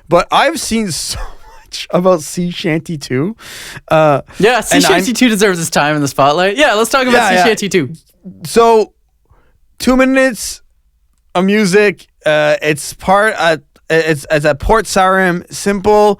But I've seen so much about Sea Shanty 2. Yeah, Sea Shanty 2 deserves its time in the spotlight. Yeah, let's talk about Sea Shanty 2. So, 2 minutes of music. It's at Port Sarim, simple,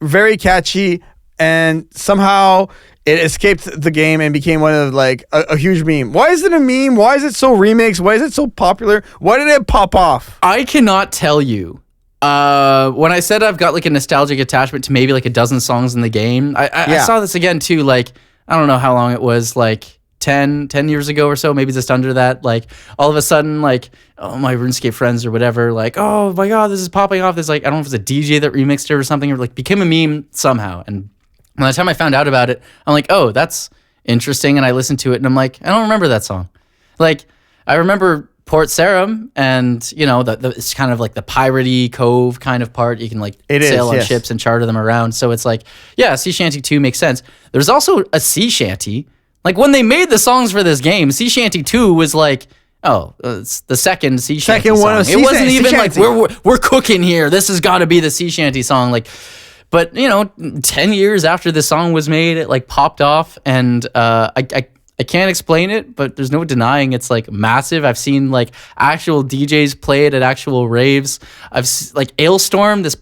very catchy, and somehow it escaped the game and became one of like a huge meme. Why is it a meme? Why is it so remixed? Why is it so popular? Why did it pop off? I cannot tell you. When I said I've got like a nostalgic attachment to maybe like a dozen songs in the game, I saw this again too. Like, I don't know how long it was, like 10 years ago or so, maybe just under that. Like, all of a sudden, like, oh, my RuneScape friends or whatever, like, oh my god, this is popping off. There's like, I don't know if it was a DJ that remixed it or something, or like became a meme somehow. And by the time I found out about it, I'm like, oh, that's interesting. And I listened to it and I'm like, I don't remember that song. Like, I remember Port Sarim, and you know, it's kind of like the piratey cove kind of part. You can like sail on ships and charter them around. So it's like, yeah, Sea Shanty 2 makes sense. There's also a Sea Shanty. Like, when they made the songs for this game, Sea Shanty 2 was like, oh, it's the second Sea Shanty song. It wasn't even like, we're cooking here. This has got to be the Sea Shanty song. Like, but you know, 10 years after the song was made, it like popped off, and I can't explain it, but there's no denying it's like massive. I've seen like actual DJs play it at actual raves. Like Ailstorm, this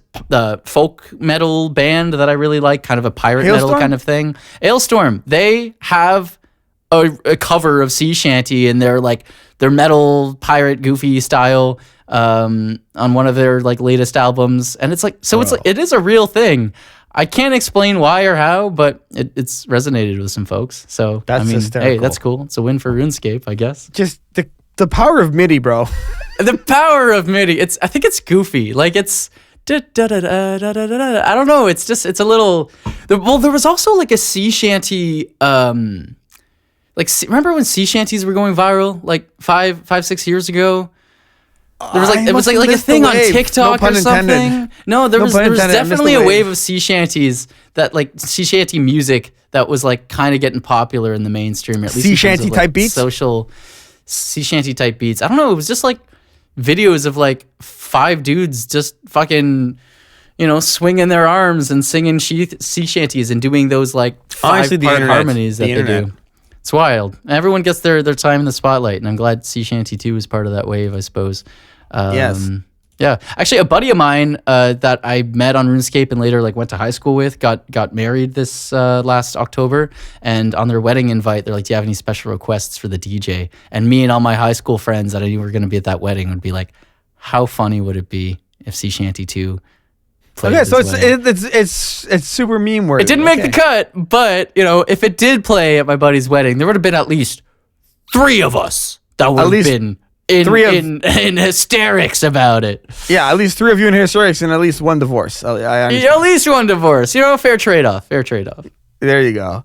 folk metal band that I really like, kind of a pirate metal kind of thing. Ailstorm, they have a cover of Sea Shanty in their metal pirate goofy style on one of their like latest albums, and it's like, so it's like, it is a real thing. I can't explain why or how, but it's resonated with some folks. So that's hysterical. Hey, that's cool. It's a win for RuneScape, I guess. Just the power of MIDI, bro. The power of MIDI. I think it's goofy. Like, it's I don't know. It's a little. Well, there was also like a Sea Shanty. Like, remember when Sea Shanties were going viral like 5-6 years ago? There was like, it was like a thing on TikTok or something. No, there was definitely a wave of Sea Shanties, that like Sea Shanty music that was like kind of getting popular in the mainstream. Or at least Sea Shanty type beats? Social Sea Shanty type beats. I don't know. It was just like videos of like 5 dudes just fucking, you know, swinging their arms and singing sea shanties and doing those like 5-part harmonies that they do. It's wild. Everyone gets their time in the spotlight, and I'm glad Sea Shanty 2 was part of that wave, I suppose. Yes. Yeah. Actually, a buddy of mine that I met on RuneScape and later like went to high school with got married this last October, and on their wedding invite, they're like, do you have any special requests for the DJ? And me and all my high school friends that I knew were going to be at that wedding would be like, how funny would it be if Sea Shanty 2 played? Okay, so it's super meme worthy. It didn't make the cut, but you know, if it did play at my buddy's wedding, there would have been at least 3 of us that would have been in hysterics about it. Yeah, at least 3 of you in hysterics and at least 1 divorce. I at least 1 divorce. You know, fair trade-off. There you go.